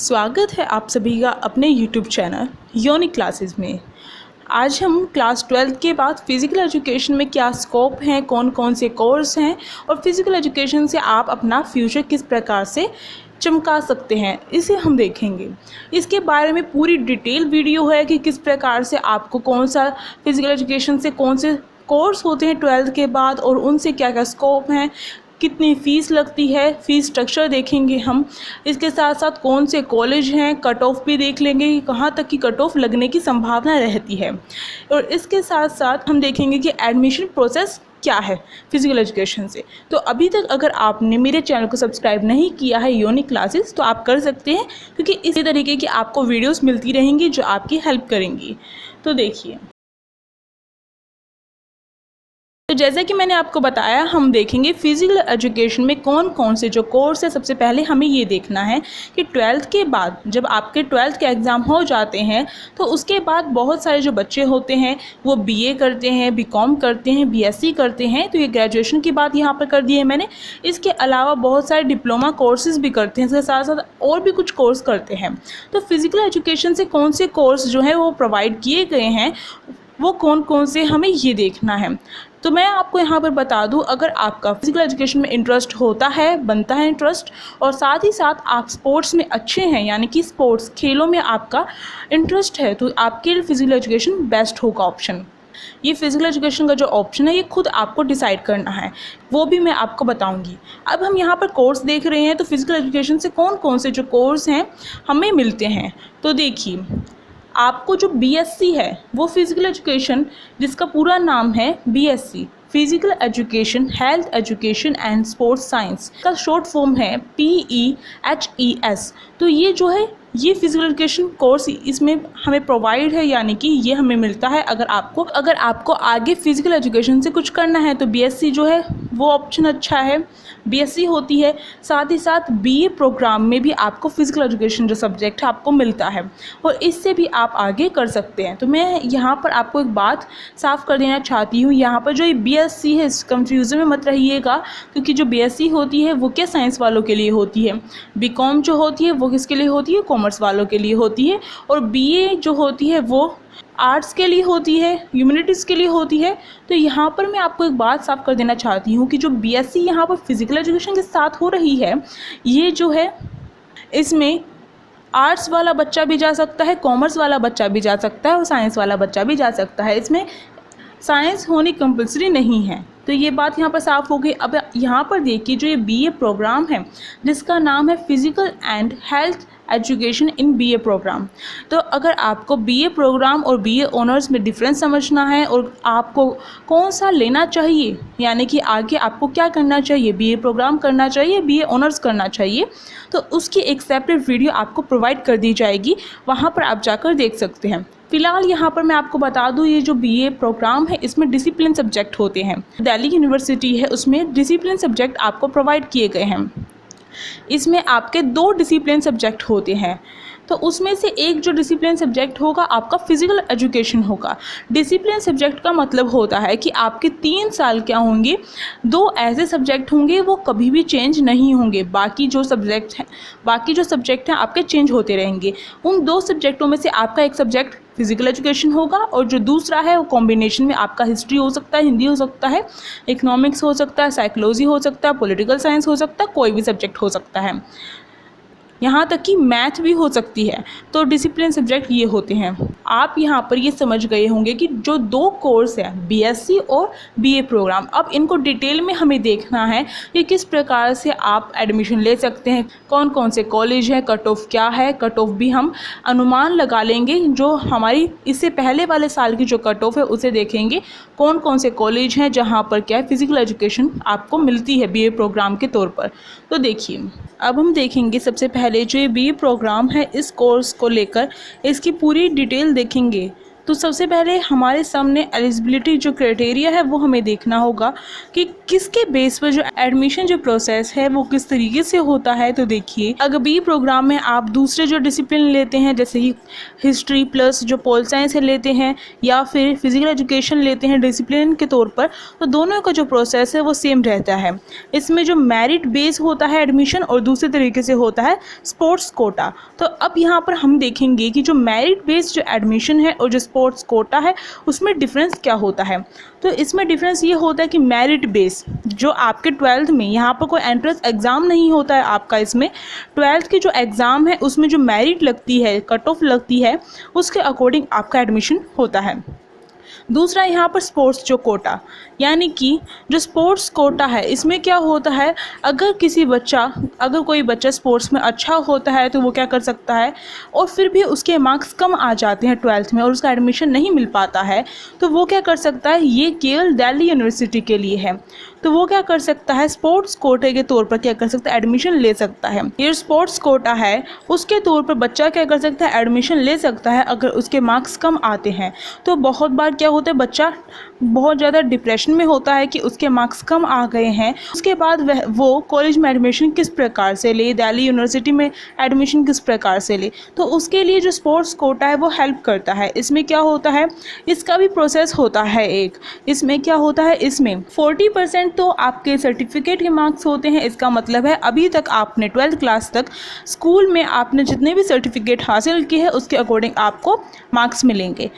स्वागत है आप सभी का अपने YouTube चैनल यूनिक क्लासेस में। आज हम क्लास 12 के बाद फ़िज़िकल एजुकेशन में क्या स्कोप हैं, कौन कौन से कोर्स हैं और फ़िज़िकल एजुकेशन से आप अपना फ्यूचर किस प्रकार से चमका सकते हैं, इसे हम देखेंगे। इसके बारे में पूरी डिटेल वीडियो है कि किस प्रकार से आपको कौन सा फ़िज़िकल एजुकेशन से कौन से कोर्स होते हैं 12th के बाद और उनसे क्या क्या स्कोप हैं, कितनी फ़ीस लगती है, फ़ीस स्ट्रक्चर देखेंगे हम। इसके साथ साथ कौन से कॉलेज हैं, कट ऑफ भी देख लेंगे कि कहाँ तक की कट ऑफ लगने की संभावना रहती है। और इसके साथ साथ हम देखेंगे कि एडमिशन प्रोसेस क्या है फ़िज़िकल एजुकेशन से। तो अभी तक अगर आपने मेरे चैनल को सब्सक्राइब नहीं किया है यूनिक क्लासेस, तो आप कर सकते हैं, क्योंकि इसी तरीके की आपको वीडियोस मिलती रहेंगी जो आपकी हेल्प करेंगी। तो देखिए, तो जैसा कि मैंने आपको बताया, हम देखेंगे फ़िज़िकल एजुकेशन में कौन कौन से जो कोर्स है। सबसे पहले हमें ये देखना है कि 12th के बाद जब आपके 12th के एग्ज़ाम हो जाते हैं, तो उसके बाद बहुत सारे जो बच्चे होते हैं वो बीए करते हैं, बीकॉम करते हैं, बीएससी करते हैं। तो ये ग्रेजुएशन की बात यहाँ पर कर दी है मैंने। इसके अलावा बहुत सारे डिप्लोमा कोर्सेज़ भी करते हैं, इसके साथ साथ और भी कुछ कोर्स करते हैं। तो फ़िज़िकल एजुकेशन से कौन से कोर्स जो हैं वो प्रोवाइड किए गए हैं, वो कौन कौन से हमें ये देखना है। तो मैं आपको यहाँ पर बता दूँ, अगर आपका फ़िज़िकल एजुकेशन में इंटरेस्ट होता है, बनता है इंटरेस्ट, और साथ ही साथ आप स्पोर्ट्स में अच्छे हैं, यानी कि स्पोर्ट्स खेलों में आपका इंटरेस्ट है, तो आपके लिए फ़िज़िकल एजुकेशन बेस्ट होगा ऑप्शन। ये फ़िज़िकल एजुकेशन का जो ऑप्शन है ये खुद आपको डिसाइड करना है, वो भी मैं आपको बताऊंगी। अब हम यहाँ पर कोर्स देख रहे हैं, तो फ़िज़िकल एजुकेशन से कौन कौन से जो कोर्स हैं हमें मिलते हैं। तो देखिए, आपको जो बीएससी है वो फ़िज़िकल एजुकेशन, जिसका पूरा नाम है BSc physical education, health education and sports science, का शॉर्ट फॉर्म है PEHES। तो ये जो है ये फ़िज़िकल एजुकेशन कोर्स इसमें हमें प्रोवाइड है, यानी कि ये हमें मिलता है। अगर आपको आगे फ़िज़िकल एजुकेशन से कुछ करना है तो बीएससी जो है वो ऑप्शन अच्छा है, बीएससी होती है। साथ ही साथ बीए प्रोग्राम में भी आपको फ़िज़िकल एजुकेशन जो सब्जेक्ट है आपको मिलता है, और इससे भी आप आगे कर सकते हैं। तो मैं यहाँ पर आपको एक बात साफ़ कर देना चाहती हूँ, यहाँ पर जो ये बीएससी है, इस कंफ्यूजन में मत रहिएगा, क्योंकि जो बीएससी होती है वो क्या साइंस वालों के लिए होती है, बीकॉम जो होती है वो किसके लिए होती है, कॉमर्स वालों के लिए होती है, और बीए जो होती है वो आर्ट्स के लिए होती है, ह्यूमैनिटीज़ के लिए होती है। तो यहाँ पर मैं आपको एक बात साफ कर देना चाहती हूँ कि जो बीएससी यहाँ पर फ़िज़िकल एजुकेशन के साथ हो रही है, ये जो है इसमें आर्ट्स वाला बच्चा भी जा सकता है, कॉमर्स वाला बच्चा भी जा सकता है और साइंस वाला बच्चा भी जा सकता है। इसमें साइंस होनी कंपल्सरी नहीं है। तो ये बात यहाँ पर साफ़ हो गई। अब यहाँ पर देखिए, जो ये बीए प्रोग्राम है जिसका नाम है physical and health education in BA programme. तो अगर आपको बीए प्रोग्राम और बीए ऑनर्स में डिफरेंस समझना है और आपको कौन सा लेना चाहिए, यानी कि आगे आपको क्या करना चाहिए, बीए प्रोग्राम करना चाहिए, बीए ऑनर्स करना चाहिए, तो उसकी एक सेपरेट वीडियो आपको प्रोवाइड कर दी जाएगी, वहाँ पर आप जाकर देख सकते हैं। फ़िलहाल यहाँ पर मैं आपको बता दूँ, ये जो बीए प्रोग्राम है इसमें डिसिप्लिन सब्जेक्ट होते हैं। दिल्ली यूनिवर्सिटी है, उसमें डिसिप्लिन सब्जेक्ट आपको प्रोवाइड किए गए हैं। इसमें आपके 2 डिसिप्लिन सब्जेक्ट होते हैं, तो उसमें से एक जो डिसिप्लिन सब्जेक्ट होगा आपका फ़िज़िकल एजुकेशन होगा। डिसिप्लिन सब्जेक्ट का मतलब होता है कि आपके 3 साल क्या होंगे, 2 ऐसे सब्जेक्ट होंगे वो कभी भी चेंज नहीं होंगे। बाकी जो सब्जेक्ट हैं आपके चेंज होते रहेंगे। उन 2 सब्जेक्टों में से आपका एक सब्जेक्ट फ़िज़िकल एजुकेशन होगा, और जो दूसरा है वो कॉम्बिनेशन में आपका हिस्ट्री हो सकता है, हिंदी हो सकता है, इकोनॉमिक्स हो सकता है, साइकोलॉजी हो सकता है, पॉलिटिकल साइंस हो सकता है, कोई भी सब्जेक्ट हो सकता है, यहाँ तक कि मैथ भी हो सकती है। तो डिसिप्लिन सब्जेक्ट ये होते हैं। आप यहाँ पर ये समझ गए होंगे कि जो 2 कोर्स हैं बीएससी और बीए प्रोग्राम, अब इनको डिटेल में हमें देखना है कि किस प्रकार से आप एडमिशन ले सकते हैं, कौन कौन से कॉलेज हैं, कट ऑफ क्या है। कट ऑफ भी हम अनुमान लगा लेंगे, जो हमारी इससे पहले वाले साल की जो कट ऑफ है उसे देखेंगे, कौन कौन से कॉलेज हैं जहाँ पर क्या है फ़िज़िकल एजुकेशन आपको मिलती है बीए प्रोग्राम के तौर पर। तो देखिए, अब हम देखेंगे सबसे पहले जो ये बीए प्रोग्राम है, इस कोर्स को लेकर इसकी पूरी डिटेल देखेंगे। तो सबसे पहले हमारे सामने एलिजिबिलिटी जो क्राइटेरिया है वो हमें देखना होगा कि किसके बेस पर जो एडमिशन जो प्रोसेस है वो किस तरीके से होता है। तो देखिए, अगर बी प्रोग्राम में आप दूसरे जो डिसिप्लिन लेते हैं जैसे कि हिस्ट्री प्लस जो पोल साइंस है लेते हैं या फिर फिजिकल एजुकेशन लेते हैं डिसिप्लिन के तौर पर, तो दोनों का जो प्रोसेस है वो सेम रहता है। इसमें जो मेरिट बेस होता है एडमिशन और दूसरे तरीके से होता है स्पोर्ट्स कोटा। तो अब यहाँ पर हम देखेंगे कि जो मेरिट बेस्ड जो एडमिशन है और जो स्पोर्ट्स कोटा है उसमें डिफरेंस क्या होता है। तो इसमें डिफरेंस ये होता है कि मेरिट बेस जो आपके 12th में, यहाँ पर कोई एंट्रेंस एग्ज़ाम नहीं होता है आपका, इसमें 12th की जो एग्ज़ाम है उसमें जो मेरिट लगती है, कट ऑफ लगती है, उसके अकॉर्डिंग आपका एडमिशन होता है। दूसरा यहाँ पर स्पोर्ट्स जो कोटा, यानी कि जो स्पोर्ट्स कोटा है इसमें क्या होता है, अगर कोई बच्चा स्पोर्ट्स में अच्छा होता है तो वो क्या कर सकता है, और फिर भी उसके मार्क्स कम आ जाते हैं 12th में और उसका एडमिशन नहीं मिल पाता है, तो वो क्या कर सकता है, ये केवल दिल्ली यूनिवर्सिटी के लिए है, तो वो क्या कर सकता है, स्पोर्ट्स कोटे के तौर पर क्या कर सकता है, एडमिशन ले सकता है। ये स्पोर्ट्स कोटा है उसके तौर पर बच्चा क्या कर सकता है, एडमिशन ले सकता है अगर उसके मार्क्स कम आते हैं। तो बहुत बार क्या होता है, बच्चा बहुत ज़्यादा डिप्रेशन में होता है कि उसके मार्क्स कम आ गए हैं, उसके बाद वो कॉलेज में एडमिशन किस प्रकार से ले, दिल्ली यूनिवर्सिटी में एडमिशन किस प्रकार से ले, तो उसके लिए जो स्पोर्ट्स कोटा है वो हेल्प करता है। इसमें क्या होता है, इसका भी प्रोसेस होता है एक, इसमें क्या होता है, इसमें 40% तो आपके सर्टिफिकेट के मार्क्स होते हैं। इसका मतलब है अभी तक आपने 12th क्लास तक स्कूल में आपने जितने भी सर्टिफिकेट हासिल किए हैं उसके अकॉर्डिंग आपको मार्क्स मिलेंगे।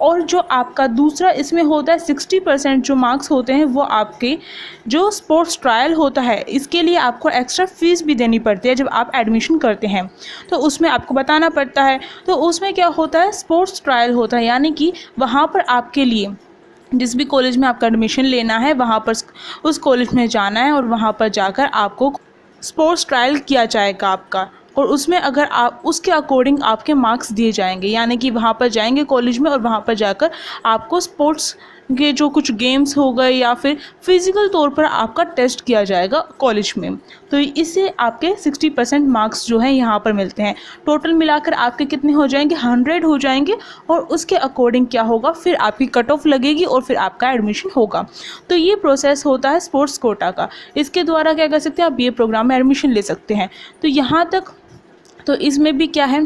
और जो आपका दूसरा इसमें होता है 60% जो मार्क्स होते हैं वो आपके जो स्पोर्ट्स ट्रायल होता है, इसके लिए आपको एक्स्ट्रा फीस भी देनी पड़ती है जब आप एडमिशन करते हैं, तो उसमें आपको बताना पड़ता है। तो उसमें क्या होता है, स्पोर्ट्स ट्रायल होता है, यानी कि वहाँ पर आपके लिए जिस भी कॉलेज में आपका एडमिशन लेना है वहाँ पर उस कॉलेज में जाना है और वहाँ पर जाकर आपको स्पोर्ट्स ट्रायल किया जाएगा आपका, और उसमें अगर आप उसके अकॉर्डिंग आपके मार्क्स दिए जाएंगे, यानी कि वहाँ पर जाएंगे कॉलेज में और वहाँ पर जाकर आपको स्पोर्ट्स के जो कुछ गेम्स हो गए या फिर फिज़िकल तौर पर आपका टेस्ट किया जाएगा कॉलेज में। तो इससे आपके 60% मार्क्स जो हैं यहाँ पर मिलते हैं। टोटल मिलाकर आपके कितने हो जाएंगे, 100 हो जाएंगे, और उसके अकॉर्डिंग क्या होगा, फिर आपकी कट ऑफ लगेगी और फिर आपका एडमिशन होगा। तो ये प्रोसेस होता है स्पोर्ट्स कोटा का। इसके द्वारा क्या कर सकते हैं, आप ये प्रोग्राम में एडमिशन ले सकते हैं। तो यहाँ तक तो इसमें भी क्या है,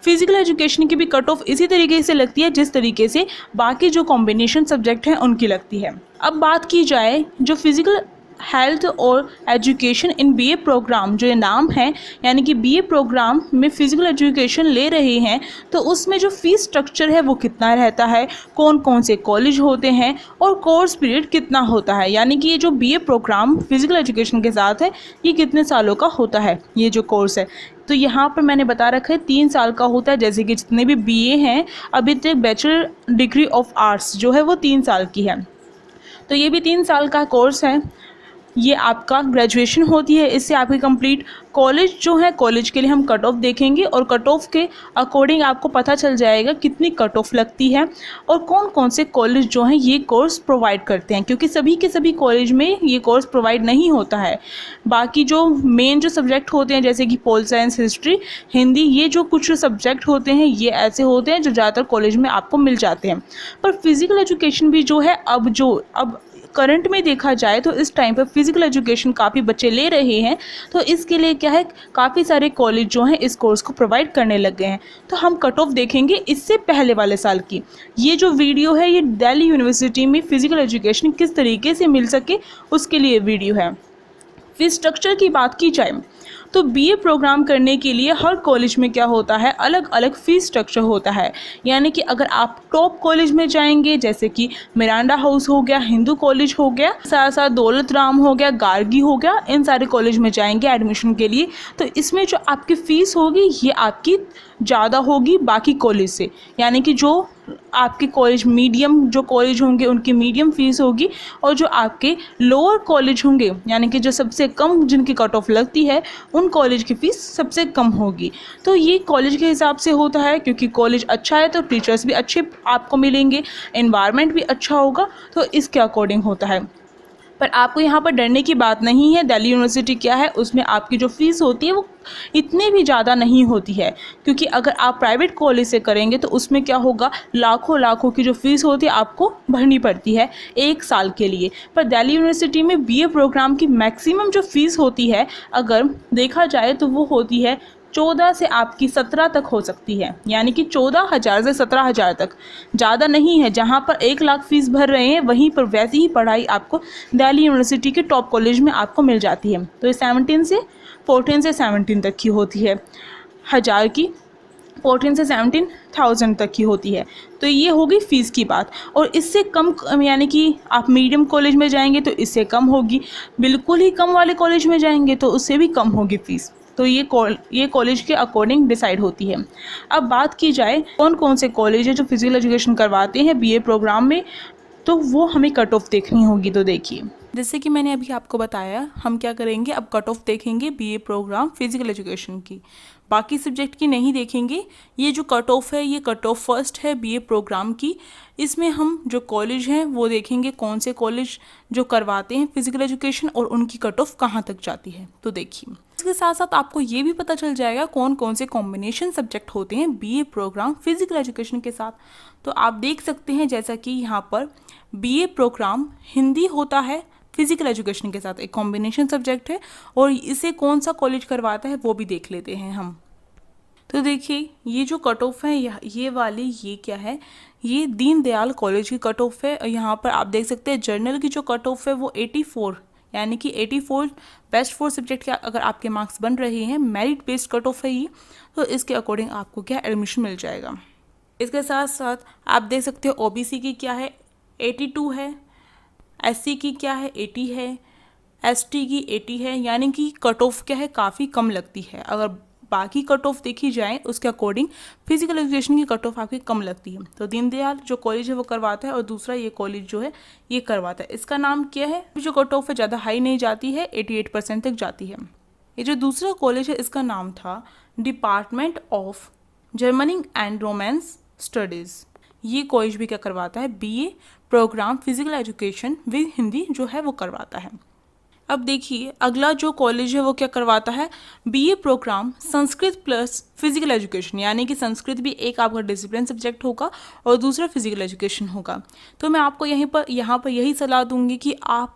फिजिकल एजुकेशन की भी कट ऑफ इसी तरीके से लगती है जिस तरीके से बाकी जो कॉम्बिनेशन सब्जेक्ट हैं उनकी लगती है। अब बात की जाए जो फिजिकल हेल्थ और एजुकेशन इन बीए प्रोग्राम, जो ये नाम है, यानी कि बीए प्रोग्राम में फ़िज़िकल एजुकेशन ले रहे हैं, तो उसमें जो फ़ीस स्ट्रक्चर है वो कितना रहता है, कौन कौन से कॉलेज होते हैं और कोर्स पीरियड कितना होता है, यानी कि ये जो बीए प्रोग्राम फ़िज़िकल एजुकेशन के साथ है ये कितने सालों का होता है ये जो कोर्स है। तो यहाँ पर मैंने बता रखा है 3 साल का होता है, जैसे कि जितने भी बीए हैं अभी तक बैचलर डिग्री ऑफ आर्ट्स जो है वो 3 साल की है, तो ये भी 3 साल का कोर्स है। ये आपका ग्रेजुएशन होती है, इससे आपकी कंप्लीट कॉलेज जो है, कॉलेज के लिए हम कट ऑफ देखेंगे और कट ऑफ के अकॉर्डिंग आपको पता चल जाएगा कितनी कट ऑफ लगती है और कौन कौन से कॉलेज जो हैं ये कोर्स प्रोवाइड करते हैं, क्योंकि सभी के सभी कॉलेज में ये कोर्स प्रोवाइड नहीं होता है। बाकी जो मेन जो सब्जेक्ट होते हैं जैसे कि पोल साइंस, हिस्ट्री, हिंदी, ये जो कुछ सब्जेक्ट होते हैं ये ऐसे होते हैं जो ज़्यादातर कॉलेज में आपको मिल जाते हैं। पर फिज़िकल एजुकेशन भी जो है अब करंट में देखा जाए तो इस टाइम पर फिज़िकल एजुकेशन काफ़ी बच्चे ले रहे हैं, तो इसके लिए क्या है, काफ़ी सारे कॉलेज जो हैं इस कोर्स को प्रोवाइड करने लग गए हैं। तो हम कट ऑफ देखेंगे इससे पहले वाले साल की। ये जो वीडियो है ये दिल्ली यूनिवर्सिटी में फ़िज़िकल एजुकेशन किस तरीके से मिल सके उसके लिए वीडियो है। फीस स्ट्रक्चर की बात की जाए तो बीए प्रोग्राम करने के लिए हर कॉलेज में क्या होता है, अलग अलग फ़ीस स्ट्रक्चर होता है। यानी कि अगर आप टॉप कॉलेज में जाएंगे जैसे कि मिरांडा हाउस हो गया, हिंदू कॉलेज हो गया, साथ साथ दौलत राम हो गया, गार्गी हो गया, इन सारे कॉलेज में जाएंगे एडमिशन के लिए, तो इसमें जो आपकी फ़ीस होगी ये आपकी ज़्यादा होगी बाकी कॉलेज से। यानी कि जो आपके कॉलेज मीडियम जो कॉलेज होंगे उनकी मीडियम फ़ीस होगी, और जो आपके लोअर कॉलेज होंगे यानी कि जो सबसे कम जिनकी कट ऑफ लगती है उन कॉलेज की फ़ीस सबसे कम होगी। तो ये कॉलेज के हिसाब से होता है, क्योंकि कॉलेज अच्छा है तो टीचर्स भी अच्छे आपको मिलेंगे, एनवायरनमेंट भी अच्छा होगा, तो इसके अकॉर्डिंग होता है। पर आपको यहाँ पर डरने की बात नहीं है। दिल्ली यूनिवर्सिटी क्या है, उसमें आपकी जो फ़ीस होती है वो इतनी भी ज़्यादा नहीं होती है, क्योंकि अगर आप प्राइवेट कॉलेज से करेंगे तो उसमें क्या होगा, लाखों लाखों की जो फ़ीस होती है आपको भरनी पड़ती है 1 साल के लिए। पर दिल्ली यूनिवर्सिटी में बीए प्रोग्राम की मैक्सिमम जो फ़ीस होती है अगर देखा जाए तो वो होती है 14 से आपकी 17 तक हो सकती है, यानी कि 14,000 से 17,000 तक, ज़्यादा नहीं है। जहाँ पर 1 लाख फ़ीस भर रहे हैं वहीं पर वैसी ही पढ़ाई आपको दिल्ली यूनिवर्सिटी के टॉप कॉलेज में आपको मिल जाती है। तो ये 14 से 17 तक की होती है, हज़ार की 14 से 17,000 तक की होती है। तो ये होगी फ़ीस की बात। और इससे कम यानी कि आप मीडियम कॉलेज में जाएंगे तो इससे कम होगी, बिल्कुल ही कम वाले कॉलेज में जाएंगे तो उससे भी कम होगी फ़ीस। तो ये कॉलेज के अकॉर्डिंग डिसाइड होती है। अब बात की जाए कौन कौन से कॉलेज हैं जो फिजिकल एजुकेशन करवाते हैं बीए प्रोग्राम में, तो वो हमें कट ऑफ देखनी होगी। तो देखिए, जैसे कि मैंने अभी आपको बताया, हम क्या करेंगे, अब कट ऑफ देखेंगे बीए प्रोग्राम फिजिकल एजुकेशन की, बाकी सब्जेक्ट की नहीं देखेंगे। ये जो कट ऑफ है, ये कट ऑफ फर्स्ट है बीए प्रोग्राम की। इसमें हम जो कॉलेज हैं वो देखेंगे, कौन से कॉलेज जो करवाते हैं फिजिकल एजुकेशन और उनकी कट ऑफ कहाँ तक जाती है। तो देखिए, इसके साथ साथ आपको ये भी पता चल जाएगा कौन कौन से कॉम्बिनेशन सब्जेक्ट होते हैं बीए प्रोग्राम फिजिकल एजुकेशन के साथ। तो आप देख सकते हैं जैसा कि यहाँ पर बीए प्रोग्राम हिंदी होता है फिजिकल एजुकेशन के साथ, एक कॉम्बिनेशन सब्जेक्ट है, और इसे कौन सा कॉलेज करवाता है वो भी देख लेते हैं हम। तो देखिए, ये जो कट ऑफ है, ये वाली, ये क्या है, ये दीनदयाल कॉलेज की कट ऑफ है। यहाँ पर आप देख सकते हैं जर्नल की जो कट ऑफ है वो 84, यानी कि 84 बेस्ट 4 सब्जेक्ट के अगर आपके मार्क्स बन रहे हैं, मेरिट बेस्ड कट ऑफ है ये, तो इसके अकॉर्डिंग आपको क्या एडमिशन मिल जाएगा। इसके साथ साथ आप देख सकते हो ओबीसी की क्या है 82 है, एससी की क्या है 80 है, एसटी की 80 है, यानी कि कट ऑफ क्या है काफ़ी कम लगती है। अगर बाकी कट ऑफ देखी जाए उसके अकॉर्डिंग फिजिकल एजुकेशन की कट ऑफ आपकी कम लगती है। तो दीनदयाल जो कॉलेज है वो करवाता है और दूसरा ये कॉलेज जो है ये करवाता है। इसका नाम क्या है, जो कट ऑफ है ज़्यादा हाई नहीं जाती है, 88% तक जाती है। ये जो दूसरा कॉलेज है इसका नाम था department of Germanic and Romance studies. ये कॉलेज भी क्या करवाता है, BA programme physical education with Hindi जो है वो करवाता है। अब देखिए, अगला जो कॉलेज है वो क्या करवाता है, BA programme Sanskrit plus physical education, यानी कि संस्कृत भी एक आपका डिसिप्लिन सब्जेक्ट होगा और दूसरा फिजिकल एजुकेशन होगा। तो मैं आपको यहाँ पर यही सलाह दूंगी कि आप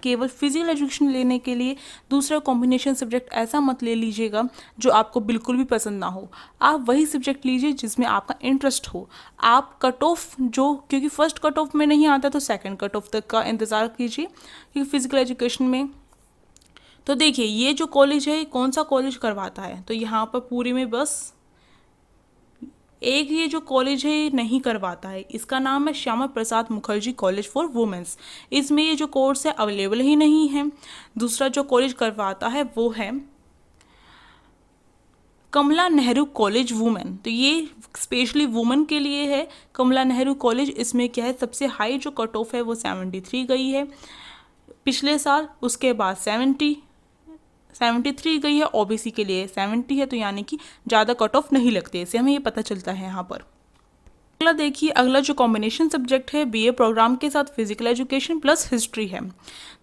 केवल फिजिकल एजुकेशन लेने के लिए दूसरा कॉम्बिनेशन सब्जेक्ट ऐसा मत ले लीजिएगा जो आपको बिल्कुल भी पसंद ना हो। आप वही सब्जेक्ट लीजिए जिसमें आपका इंटरेस्ट हो। आप कट ऑफ क्योंकि फर्स्ट कट ऑफ में नहीं आता तो सेकेंड कट ऑफ तक का इंतज़ार कीजिए, क्योंकि फिजिकल एजुकेशन में। तो देखिए, ये जो कॉलेज है कौन सा कॉलेज करवाता है, तो यहाँ पर पूरे में बस एक ये जो कॉलेज है नहीं करवाता है, इसका नाम है Shyama Prasad Mukherjee college for women's. इसमें ये जो कोर्स है अवेलेबल ही नहीं है। दूसरा जो कॉलेज करवाता है वो है कमला नेहरू कॉलेज वुमेन, तो ये स्पेशली वुमेन के लिए है कमला नेहरू कॉलेज। इसमें क्या है, सबसे हाई जो कट ऑफ है वो 73 गई है पिछले साल, उसके बाद 73 गई है, ओबीसी के लिए 70 है, तो यानी कि ज़्यादा कट ऑफ नहीं लगते, इससे हमें ये पता चलता है यहाँ पर। अगला देखिए, अगला जो कॉम्बिनेशन सब्जेक्ट है बीए प्रोग्राम के साथ फिजिकल एजुकेशन प्लस हिस्ट्री है।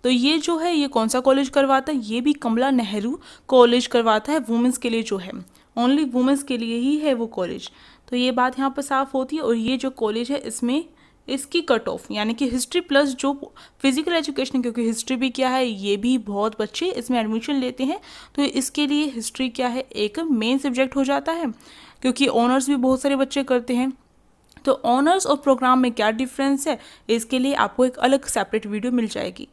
तो ये जो है ये कौन सा कॉलेज करवाता है, ये भी कमला नेहरू कॉलेज करवाता है वुमेंस के लिए, जो है ओनली वुमेंस के लिए ही है वो कॉलेज। तो ये बात यहाँ पर साफ होती है। और ये जो कॉलेज है इसमें इसकी कट ऑफ यानी कि हिस्ट्री प्लस जो फिजिकल एजुकेशन, क्योंकि हिस्ट्री भी क्या है, ये भी बहुत बच्चे इसमें एडमिशन लेते हैं, तो इसके लिए हिस्ट्री क्या है एक मेन सब्जेक्ट हो जाता है, क्योंकि ऑनर्स भी बहुत सारे बच्चे करते हैं। तो ऑनर्स और प्रोग्राम में क्या डिफरेंस है, इसके लिए आपको एक अलग सेपरेट वीडियो मिल जाएगी।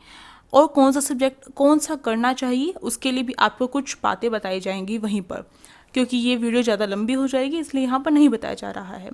और कौन सा सब्जेक्ट कौन सा करना चाहिए उसके लिए भी आपको कुछ बातें बताई जाएंगी वहीं पर, क्योंकि ये वीडियो ज़्यादा लंबी हो जाएगी इसलिए यहाँ पर नहीं बताया जा रहा है।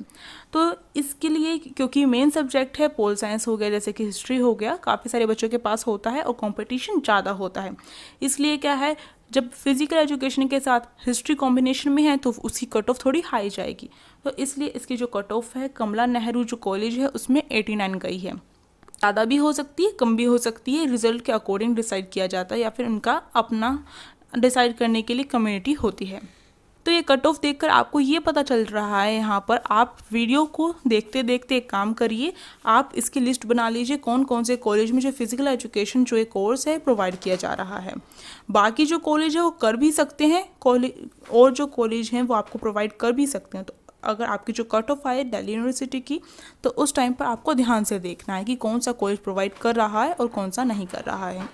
तो इसके लिए, क्योंकि मेन सब्जेक्ट है पोल साइंस हो गया, जैसे कि हिस्ट्री हो गया, काफ़ी सारे बच्चों के पास होता है और कंपटीशन ज़्यादा होता है, इसलिए क्या है जब फिजिकल एजुकेशन के साथ हिस्ट्री कॉम्बिनेशन में है तो उसकी कट ऑफ थोड़ी हाई जाएगी। तो इसलिए इसकी जो कट ऑफ है कमला नेहरू जो कॉलेज है उसमें 89 गई है। ज़्यादा भी हो सकती है, कम भी हो सकती है, रिजल्ट के अकॉर्डिंग डिसाइड किया जाता है, या फिर उनका अपना डिसाइड करने के लिए कम्युनिटी होती है। तो ये कट ऑफ देखकर आपको ये पता चल रहा है, यहाँ पर आप वीडियो को देखते देखते एक काम करिए, आप इसकी लिस्ट बना लीजिए कौन कौन से कॉलेज में जो फिजिकल एजुकेशन जो एक कोर्स है प्रोवाइड किया जा रहा है। बाकी जो कॉलेज है वो कर भी सकते हैं, कॉलेज और जो कॉलेज हैं वो आपको प्रोवाइड कर भी सकते हैं। तो अगर आपकी जो कट ऑफ आए दिल्ली यूनिवर्सिटी की, तो उस टाइम पर आपको ध्यान से देखना है कि कौन सा कॉलेज प्रोवाइड कर रहा है और कौन सा नहीं कर रहा है।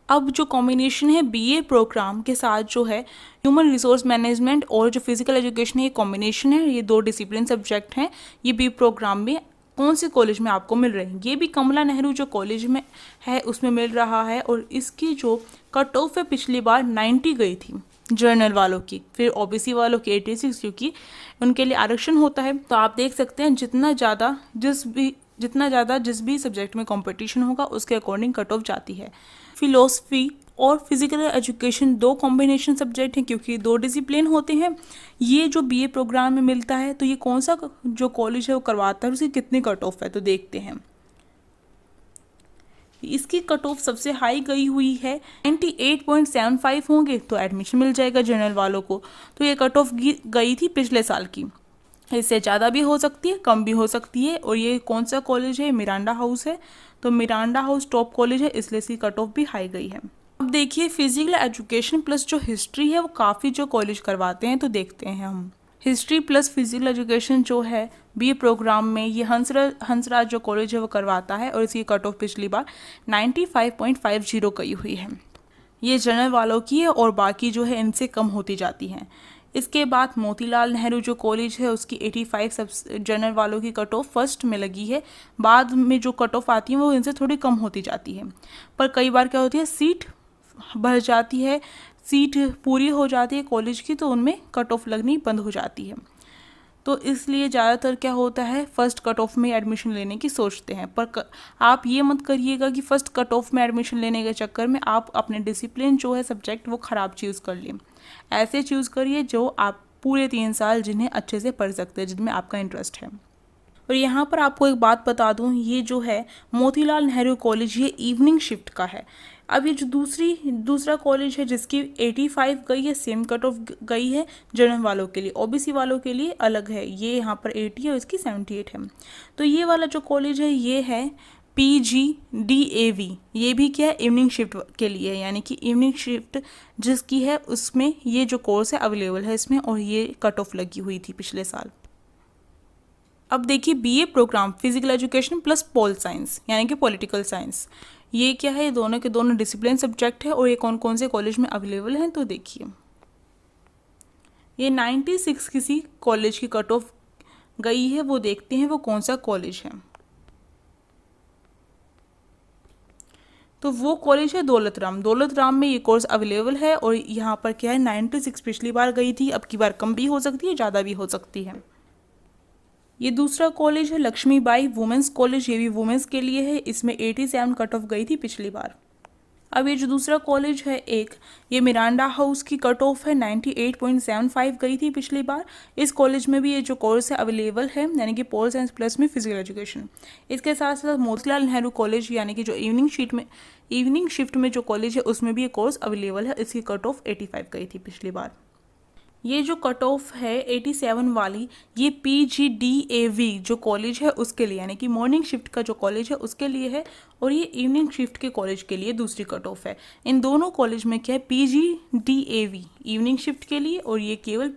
अब जो कॉम्बिनेशन है बीए प्रोग्राम के साथ जो है ह्यूमन रिसोर्स मैनेजमेंट और जो फिजिकल एजुकेशन है, ये कॉम्बिनेशन है, ये 2 डिसिप्लिन सब्जेक्ट हैं, ये बी प्रोग्राम में कौन से कॉलेज में आपको मिल रहे हैं। ये भी कमला नेहरू जो कॉलेज में है उसमें मिल रहा है, और इसकी जो कट ऑफ है पिछली बार 90 गई थी जनरल वालों की, फिर ओबीसी वालों की 86, क्योंकि उनके लिए आरक्षण होता है। तो आप देख सकते हैं जितना ज़्यादा जिस भी सब्जेक्ट में कंपटीशन होगा उसके अकॉर्डिंग कट ऑफ जाती है। फिलोसफी और फिजिकल एजुकेशन 2 कॉम्बिनेशन सब्जेक्ट हैं, क्योंकि 2 डिसिप्लिन होते हैं। ये जो बीए प्रोग्राम में मिलता है, तो ये कौन सा जो कॉलेज है वो करवाता है, उसकी कितनी कट ऑफ है, तो देखते हैं। इसकी कट ऑफ सबसे हाई गई हुई है 98.75 होंगे तो एडमिशन मिल जाएगा जनरल वालों को। तो ये कट ऑफ गई थी पिछले साल की, इससे ज़्यादा भी हो सकती है, कम भी हो सकती है। और ये कौन सा कॉलेज है, मिरांडा हाउस है, तो मिरांडा हाउस टॉप कॉलेज है, इसलिए इसकी कट ऑफ भी हाई गई है। अब देखिए फिजिकल एजुकेशन प्लस जो हिस्ट्री है वो काफ़ी जो कॉलेज करवाते हैं, तो देखते हैं हम। हिस्ट्री प्लस फिजिकल एजुकेशन जो है बीए प्रोग्राम में ये हंसराज जो कॉलेज है वो करवाता है, और इसकी कट ऑफ पिछली बार 95.50 गई हुई है। ये जनरल वालों की है और बाकी जो है इनसे कम होती जाती हैं। इसके बाद मोतीलाल नेहरू जो कॉलेज है उसकी 85 सब जनरल वालों की कट ऑफ फर्स्ट में लगी है। बाद में जो कट ऑफ आती है वो इनसे थोड़ी कम होती जाती है, पर कई बार क्या होती है सीट बढ़ जाती है, सीट पूरी हो जाती है कॉलेज की, तो उनमें कट ऑफ लगनी बंद हो जाती है। तो इसलिए ज़्यादातर क्या होता है फर्स्ट कट ऑफ में एडमिशन लेने की सोचते हैं, पर आप ये मत करिएगा कि फ़र्स्ट कट ऑफ में एडमिशन लेने के चक्कर में आप अपने डिसिप्लिन जो है सब्जेक्ट वो ख़राब चूज़ कर लें। ऐसे चूज़ करिए जो आप पूरे 3 साल जिन्हें अच्छे से पढ़ सकते हैं, जिनमें आपका इंटरेस्ट है। और यहाँ पर आपको एक बात बता दूँ, ये जो है मोतीलाल नेहरू कॉलेज ये इवनिंग शिफ्ट का है। अब ये जो दूसरा कॉलेज है जिसकी 85 गई है, सेम कट ऑफ गई है जनरल वालों के लिए, ओबीसी वालों के लिए अलग है, ये यहाँ पर 80 है और इसकी 78 है। तो ये वाला जो कॉलेज है ये है PGDAV, ये भी क्या है इवनिंग शिफ्ट के लिए है, यानी कि इवनिंग शिफ्ट जिसकी है उसमें ये जो कोर्स है अवेलेबल है इसमें, और ये कट ऑफ लगी हुई थी पिछले साल। अब देखिए BA programme physical education plus pol science यानी कि पॉलिटिकल साइंस, ये क्या है, दोनों के दोनों डिसिप्लिन सब्जेक्ट है, और ये कौन कौन से कॉलेज में अवेलेबल हैं, तो देखिए ये 96 किसी कॉलेज की कट ऑफ गई है, वो देखते हैं वो कौन सा कॉलेज है। तो वो कॉलेज है दौलत राम में ये कोर्स अवेलेबल है, और यहाँ पर क्या है 96 पिछली बार गई थी, अब की बार कम भी हो सकती है ज़्यादा भी हो सकती है। ये दूसरा कॉलेज है लक्ष्मीबाई वुमेंस कॉलेज, ये भी वुमेंस के लिए है, इसमें 87 कट ऑफ गई थी पिछली बार। अब ये जो दूसरा कॉलेज है ये मिरांडा हाउस की कट ऑफ है 98.75 गई थी पिछली बार। इस कॉलेज में भी ये जो कोर्स है अवेलेबल है, यानी कि पॉल साइंस प्लस में फिजिकल एजुकेशन। इसके साथ साथ मोतीलाल नेहरू कॉलेज यानी कि जो इवनिंग शिफ्ट में जो कॉलेज है उसमें भी ये कोर्स अवेलेबल है, इसकी कट ऑफ 85 गई थी पिछली बार। ये जो कट ऑफ है 87 वाली, ये PGDAV जो कॉलेज है उसके लिए, यानी कि मॉर्निंग शिफ्ट का जो कॉलेज है उसके लिए है, और ये इवनिंग शिफ्ट के कॉलेज के लिए दूसरी कट ऑफ है। इन दोनों कॉलेज में क्या है PGDAV इवनिंग शिफ्ट के लिए, और ये केवल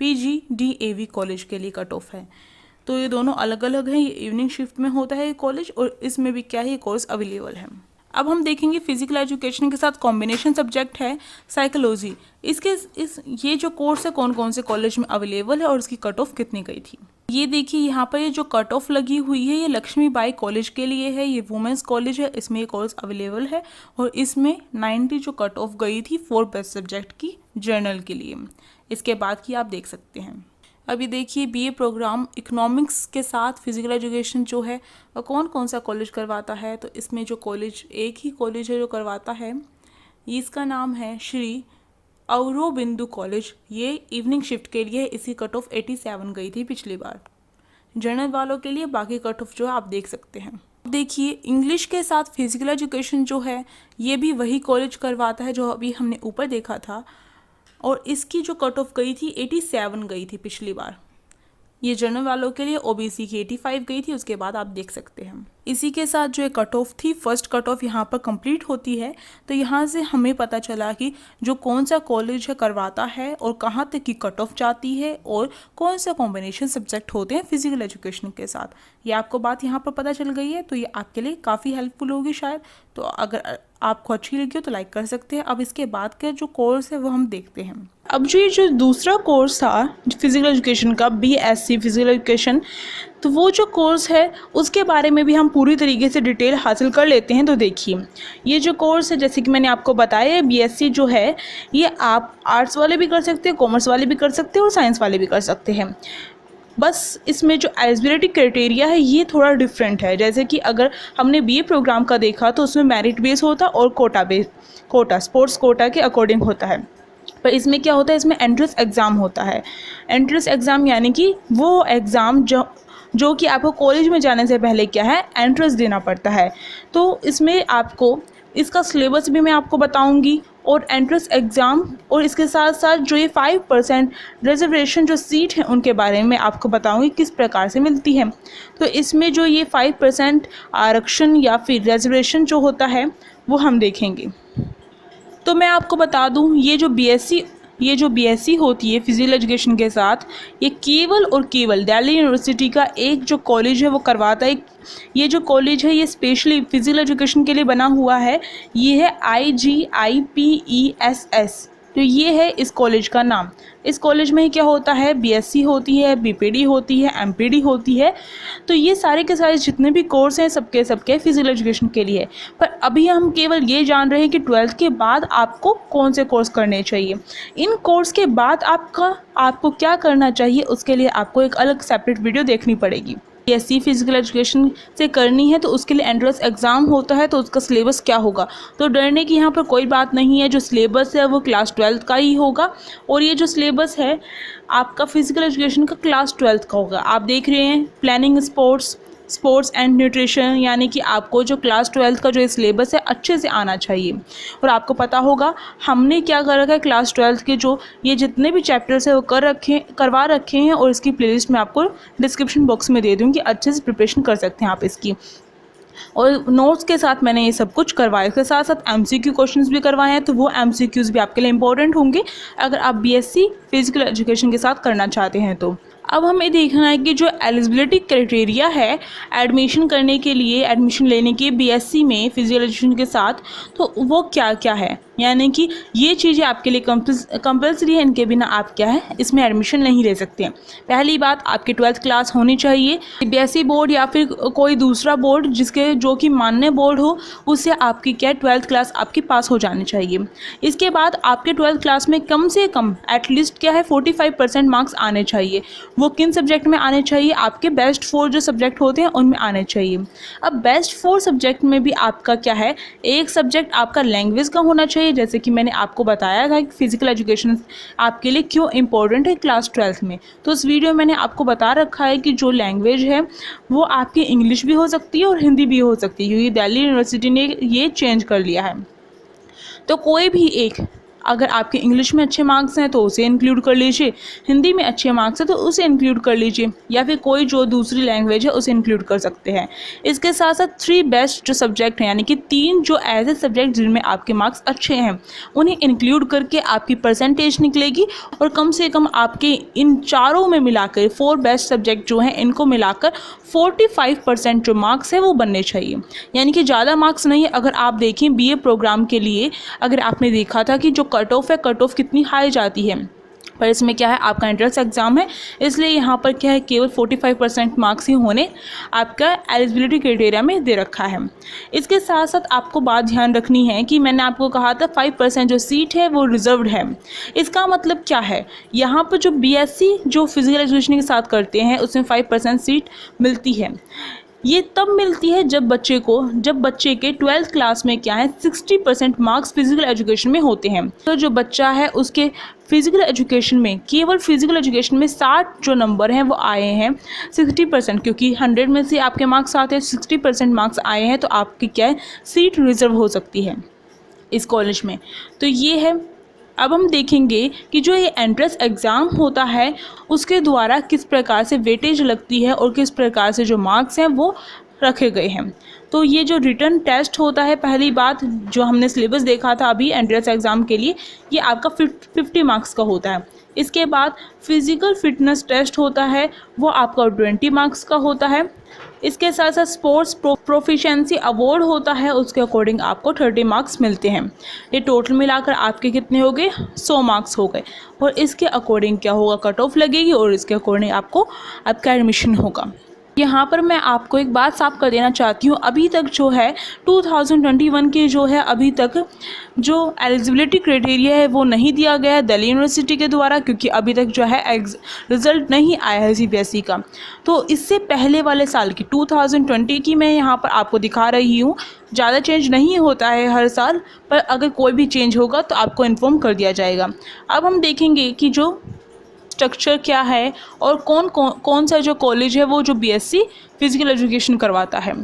PGDAV कॉलेज के लिए कट ऑफ है। तो ये दोनों अलग अलग हैं, ये इवनिंग शिफ्ट में होता है ये कॉलेज, और इसमें भी क्या है ये कोर्स अवेलेबल है। अब हम देखेंगे फिजिकल एजुकेशन के साथ कॉम्बिनेशन सब्जेक्ट है साइकोलॉजी। ये जो कोर्स है कौन कौन से कॉलेज में अवेलेबल है और इसकी कट ऑफ कितनी गई थी। ये देखिए यहाँ पर ये जो कट ऑफ लगी हुई है ये लक्ष्मीबाई कॉलेज के लिए है, ये वुमेंस कॉलेज है, इसमें ये कोर्स अवेलेबल है, और इसमें 90 जो कट ऑफ गई थी 4 बेस्ट सब्जेक्ट की जर्नल के लिए। इसके बाद की आप देख सकते हैं। अभी देखिए बीए प्रोग्राम इकोनॉमिक्स के साथ फिजिकल एजुकेशन जो है वह कौन कौन सा कॉलेज करवाता है, तो इसमें जो कॉलेज एक ही कॉलेज है जो करवाता है, इसका नाम है श्री औरोबिंदु कॉलेज। ये इवनिंग शिफ्ट के लिए इसकी कट ऑफ 87 गई थी पिछली बार जनरल वालों के लिए, बाकी कट ऑफ जो है आप देख सकते हैं। देखिए इंग्लिश के साथ फिजिकल एजुकेशन जो है ये भी वही कॉलेज करवाता है जो अभी हमने ऊपर देखा था, और इसकी जो कट ऑफ गई थी 87 गई थी पिछली बार। ये जनरल वालों के लिए ओबीसी की 85 गई थी, उसके बाद आप देख सकते हैं। इसी के साथ जो एक कट ऑफ थी, फर्स्ट कट ऑफ यहाँ पर कंप्लीट होती है। तो यहाँ से हमें पता चला कि जो कौन सा कॉलेज है करवाता है और कहाँ तक की कट ऑफ जाती है और कौन सा कॉम्बिनेशन सब्जेक्ट होते हैं फिजिकल एजुकेशन के साथ। ये आपको बात यहाँ पर पता चल गई है, तो ये आपके लिए काफ़ी हेल्पफुल होगी शायद। तो अगर आपको अच्छी लगी हो तो लाइक कर सकते हैं। अब इसके बाद का जो कोर्स है वो हम देखते हैं। अब जो ये जो दूसरा कोर्स था फिजिकल एजुकेशन का, बीएससी फिजिकल एजुकेशन, तो वो जो कोर्स है उसके बारे में भी हम पूरी तरीके से डिटेल हासिल कर लेते हैं। तो देखिए, ये जो कोर्स है जैसे कि मैंने आपको बताया, बीएससी जो है ये आप आर्ट्स वाले भी कर सकते हैं, कॉमर्स वाले भी कर सकते हैं और साइंस वाले भी कर सकते हैं। बस इसमें जो एलिजिबिलिटी क्राइटेरिया है ये थोड़ा डिफरेंट है। जैसे कि अगर हमने बीए प्रोग्राम का देखा तो उसमें मेरिट बेस होता और कोटा स्पोर्ट्स कोटा के अकॉर्डिंग होता है। पर इसमें क्या होता है, इसमें एंट्रेंस एग्ज़ाम होता है। एंट्रेंस एग्ज़ाम यानी कि वो एग्ज़ाम जो कि आपको कॉलेज में जाने से पहले क्या है, एंट्रेंस देना पड़ता है। तो इसमें आपको इसका सिलेबस भी मैं आपको बताऊंगी और एंट्रेंस एग्ज़ाम, और इसके साथ साथ जो ये 5% रिजर्वेशन जो सीट है उनके बारे में आपको बताऊंगी किस प्रकार से मिलती है। तो इसमें जो ये 5% आरक्षण या फिर रिजर्वेशन जो होता है वो हम देखेंगे। तो मैं आपको बता दूं, ये जो बीएससी होती है फिजिकल एजुकेशन के साथ, ये केवल और केवल दिल्ली यूनिवर्सिटी का एक जो कॉलेज है वो करवाता है। ये जो कॉलेज है ये स्पेशली फिजिकल एजुकेशन के लिए बना हुआ है। ये है IGIPESS। तो ये है इस कॉलेज का नाम। इस कॉलेज में क्या होता है, बीएससी होती है, बीपीडी होती है, एमपीडी होती है। तो ये सारे के सारे जितने भी कोर्स हैं सबके फिजिकल एजुकेशन के लिए। पर अभी हम केवल ये जान रहे हैं कि 12th के बाद आपको कौन से कोर्स करने चाहिए। इन कोर्स के बाद आपको क्या करना चाहिए, उसके लिए आपको एक अलग सेपरेट वीडियो देखनी पड़ेगी। बीएससी फिजिकल एजुकेशन से करनी है तो उसके लिए एंट्रेंस एग्ज़ाम होता है, तो उसका सिलेबस क्या होगा। तो डरने की यहाँ पर कोई बात नहीं है। जो सिलेबस है वो क्लास 12th का ही होगा, और ये जो सिलेबस है आपका फिजिकल एजुकेशन का क्लास 12th का होगा। आप देख रहे हैं प्लानिंग स्पोर्ट्स एंड न्यूट्रिशन, यानी कि आपको जो क्लास 12th का जो सिलेबस है अच्छे से आना चाहिए। और आपको पता होगा हमने क्या कर रखा है, क्लास 12th के जो ये जितने भी चैप्टर्स है वो करवा रखे हैं, और इसकी प्लेलिस्ट मैं आपको डिस्क्रिप्शन बॉक्स में दे दूँगी। अच्छे से प्रिपरेशन कर सकते हैं आप इसकी, और नोट्स के साथ मैंने ये सब कुछ करवाया। इसके साथ साथ एमसीक्यू क्वेश्चंस भी करवाए हैं, तो वो एमसीक्यूज़ भी आपके लिए इंपॉर्टेंट होंगे अगर आप बीएससी फिजिकल एजुकेशन के साथ करना चाहते हैं। तो अब हमें देखना है कि जो एलिजिबिलिटी क्राइटेरिया है एडमिशन करने के लिए, एडमिशन लेने के बीएससी में फिजिकल एजुकेशन के साथ, तो वो क्या क्या है, यानी कि ये चीज़ें आपके लिए कंपल्सरी है। इनके बिना आप क्या है इसमें एडमिशन नहीं ले सकते हैं। पहली बात, आपकी 12th क्लास होनी चाहिए। बीएससी बोर्ड या फिर कोई दूसरा बोर्ड जो कि मान्य बोर्ड हो, उससे आपकी क्या 12th क्लास आपकी पास हो जानी चाहिए। इसके बाद आपके 12th क्लास में कम से कम एटलीस्ट क्या है 45% मार्क्स आने चाहिए। वो किन सब्जेक्ट में आने चाहिए, आपके बेस्ट 4 जो सब्जेक्ट होते हैं उनमें आने चाहिए। अब बेस्ट 4 सब्जेक्ट में भी आपका क्या है, एक सब्जेक्ट आपका लैंग्वेज का होना चाहिए। जैसे कि मैंने आपको बताया था कि फिजिकल एजुकेशन आपके लिए क्यों इम्पोर्टेंट है क्लास 12th में। तो इस वीडियो में मैंने आपको बता रखा है कि जो लैंग्वेज है वो आपकी इंग्लिश भी हो सकती है और हिंदी भी हो सकती है, क्योंकि दिल्ली यूनिवर्सिटी ने ये चेंज कर लिया है। तो कोई भी एक, अगर आपके इंग्लिश में अच्छे मार्क्स हैं तो उसे इंक्लूड कर लीजिए, हिंदी में अच्छे मार्क्स हैं तो उसे इंक्लूड कर लीजिए, या फिर कोई जो दूसरी लैंग्वेज है उसे इंक्लूड कर सकते हैं। इसके साथ साथ 3 बेस्ट जो सब्जेक्ट हैं, यानी कि 3 जो ऐसे सब्जेक्ट जिनमें आपके मार्क्स अच्छे हैं, उन्हें इंक्लूड करके आपकी परसेंटेज निकलेगी। और कम से कम आपके इन चारों में मिलाकर 4 बेस्ट सब्जेक्ट जो हैं इनको मिलाकर 45% जो मार्क्स है वो बनने चाहिए, यानी कि ज़्यादा मार्क्स नहीं है। अगर आप देखें बीए प्रोग्राम के लिए, अगर आपने देखा था कि जो कट ऑफ कितनी हाई जाती है, पर इसमें क्या है आपका एंट्रेंस एग्ज़ाम है, इसलिए यहाँ पर क्या है केवल 45% मार्क्स ही होने आपका एलिजिबिलिटी क्राइटेरिया में दे रखा है। इसके साथ साथ आपको बात ध्यान रखनी है कि मैंने आपको कहा था 5% जो सीट है वो रिजर्व्ड है। इसका मतलब क्या है, यहाँ पर जो बीएससी जो फिजिकल एजुकेशन के साथ करते हैं उसमें 5% सीट मिलती है। ये तब मिलती है जब बच्चे के 12th क्लास में क्या है 60% मार्क्स फिजिकल एजुकेशन में होते हैं। तो जो बच्चा है उसके फिजिकल एजुकेशन में, केवल फिजिकल एजुकेशन में 60 जो नंबर हैं वो आए हैं 60%, क्योंकि 100 में से आपके मार्क्स आते हैं 60% मार्क्स आए हैं, तो आपकी क्या है सीट रिजर्व हो सकती है इस कॉलेज में। तो ये है अब हम देखेंगे कि जो ये एंट्रेंस एग्ज़ाम होता है उसके द्वारा किस प्रकार से वेटेज लगती है और किस प्रकार से जो मार्क्स हैं वो रखे गए हैं। तो ये जो रिटन टेस्ट होता है, पहली बात जो हमने सिलेबस देखा था अभी एंट्रेंस एग्ज़ाम के लिए, ये आपका 50 मार्क्स का होता है। इसके बाद फिज़िकल फिटनेस टेस्ट होता है, वो आपका 20 मार्क्स का होता है। इसके साथ साथ स्पोर्ट्स प्रोफिशिएंसी अवार्ड होता है, उसके अकॉर्डिंग आपको 30 मार्क्स मिलते हैं। ये टोटल मिलाकर आपके कितने हो गए, 100 मार्क्स हो गए। और इसके अकॉर्डिंग क्या होगा, कट ऑफ लगेगी और इसके अकॉर्डिंग आपको आपका एडमिशन होगा। यहाँ पर मैं आपको एक बात साफ कर देना चाहती हूँ, अभी तक जो है 2021 के जो है अभी तक जो एलिजिबिलिटी क्राइटेरिया है वो नहीं दिया गया है दिल्ली यूनिवर्सिटी के द्वारा, क्योंकि अभी तक जो है रिज़ल्ट नहीं आया है CBSE का। तो इससे पहले वाले साल की 2020 की मैं यहाँ पर आपको दिखा रही हूँ। ज़्यादा चेंज नहीं होता है हर साल, पर अगर कोई भी चेंज होगा तो आपको इन्फॉर्म कर दिया जाएगा। अब हम देखेंगे कि जो स्ट्रक्चर क्या है और कौन सा जो कॉलेज है वो जो BSc फिज़िकल एजुकेशन करवाता है,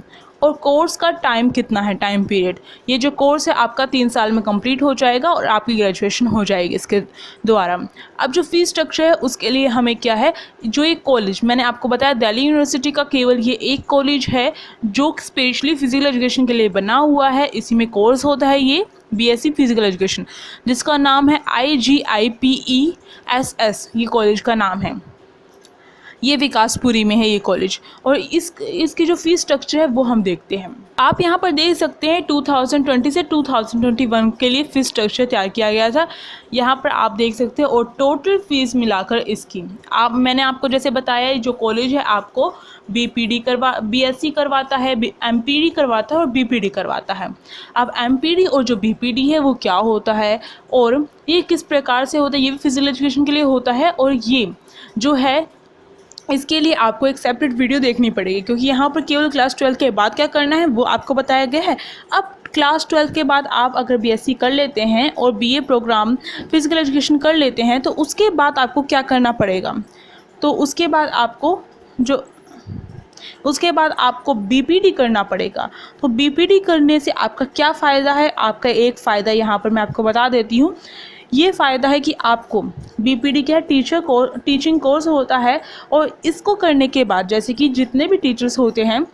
और कोर्स का टाइम कितना है, टाइम पीरियड। ये जो कोर्स है आपका 3 साल में कंप्लीट हो जाएगा और आपकी ग्रेजुएशन हो जाएगी इसके द्वारा। अब जो फीस स्ट्रक्चर है उसके लिए हमें क्या है, जो एक कॉलेज मैंने आपको बताया दिल्ली यूनिवर्सिटी का केवल ये एक कॉलेज है जो स्पेशली फिज़िकल एजुकेशन के लिए बना हुआ है। इसी में कोर्स होता है ये BSc फिज़िकल एजुकेशन, जिसका नाम है IGIPESS, ये कॉलेज का नाम है। ये विकासपुरी में है ये कॉलेज। और इसकी जो फीस स्ट्रक्चर है वो हम देखते हैं। आप यहाँ पर देख सकते हैं 2020 से 2021 के लिए फ़ीस स्ट्रक्चर तैयार किया गया था। यहाँ पर आप देख सकते हैं, और टोटल फ़ीस मिलाकर इसकी मैंने आपको जैसे बताया जो कॉलेज है आपको BSc करवाता है, MPD करवाता है और BPD करवाता है। अब MPD और जो BPD है वो क्या होता है और ये किस प्रकार से होता है, ये भी फिजिकल एजुकेशन के लिए होता है। और ये जो है इसके लिए आपको एक सेपरेट वीडियो देखनी पड़ेगी, क्योंकि यहाँ पर केवल क्लास 12 के बाद क्या करना है वो आपको बताया गया है। अब क्लास 12 के बाद आप अगर BSc कर लेते हैं और BA प्रोग्राम फिज़िकल एजुकेशन कर लेते हैं तो उसके बाद आपको क्या करना पड़ेगा, तो उसके बाद आपको BPD करना पड़ेगा। तो BPD करने से आपका क्या फ़ायदा है, आपका एक फ़ायदा यहाँ पर मैं आपको बता देती हूँ। ये फ़ायदा है कि आपको BPD क्या टीचिंग कोर्स होता है, और इसको करने के बाद जैसे कि जितने भी टीचर्स होते हैं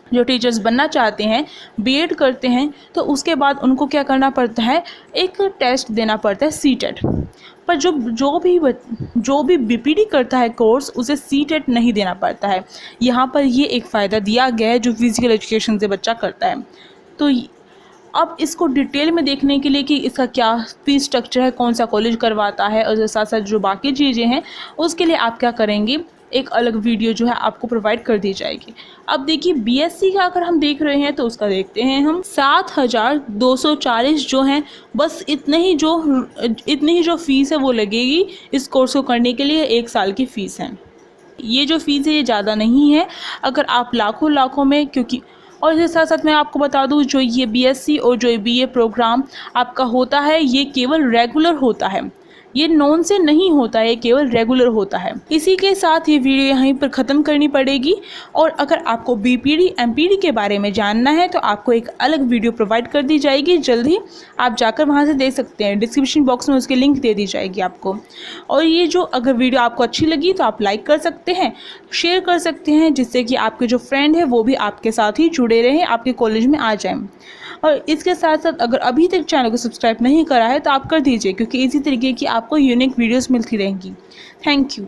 जो टीचर्स बनना चाहते हैं, B.Ed करते हैं, तो उसके बाद उनको क्या करना पड़ता है, एक टेस्ट देना पड़ता है CTET। पर जो भी BPD करता है कोर्स उसे CTET नहीं देना पड़ता है। यहाँ पर ये एक फ़ायदा दिया गया है जो फिज़िकल एजुकेशन से बच्चा करता है। तो अब इसको डिटेल में देखने के लिए कि इसका क्या फीस स्ट्रक्चर है, कौन सा कॉलेज करवाता है, और साथ साथ जो बाकी चीज़ें हैं उसके लिए आप क्या करेंगे, एक अलग वीडियो जो है आपको प्रोवाइड कर दी जाएगी। अब देखिए BSc का अगर हम देख रहे हैं तो उसका देखते हैं हम 7,240 जो हैं, बस इतनी ही जो फ़ीस है वो लगेगी इस कोर्स को करने के लिए। 1 साल की फ़ीस है। ये जो फ़ीस है ये ज़्यादा नहीं है अगर आप लाखों में, क्योंकि और इसके साथ साथ मैं आपको बता दूं जो ये BSc और जो BA प्रोग्राम आपका होता है ये केवल रेगुलर होता है, ये नॉन से नहीं होता है, केवल रेगुलर होता है। इसी के साथ ये वीडियो यहीं पर ख़त्म करनी पड़ेगी। और अगर आपको BPD MPD के बारे में जानना है तो आपको एक अलग वीडियो प्रोवाइड कर दी जाएगी जल्द ही, आप जाकर वहाँ से देख सकते हैं। डिस्क्रिप्शन बॉक्स में उसकी लिंक दे दी जाएगी आपको। और ये जो अगर वीडियो आपको अच्छी लगी तो आप लाइक कर सकते हैं, शेयर कर सकते हैं, जिससे कि आपके जो फ्रेंड है वो भी आपके साथ ही जुड़े रहें, आपके कॉलेज में आ जाएँ। और इसके साथ साथ अगर अभी तक चैनल को सब्सक्राइब नहीं करा है तो आप कर दीजिए, क्योंकि इसी तरीके की आपको यूनिक वीडियोस मिलती रहेंगी। Thank you.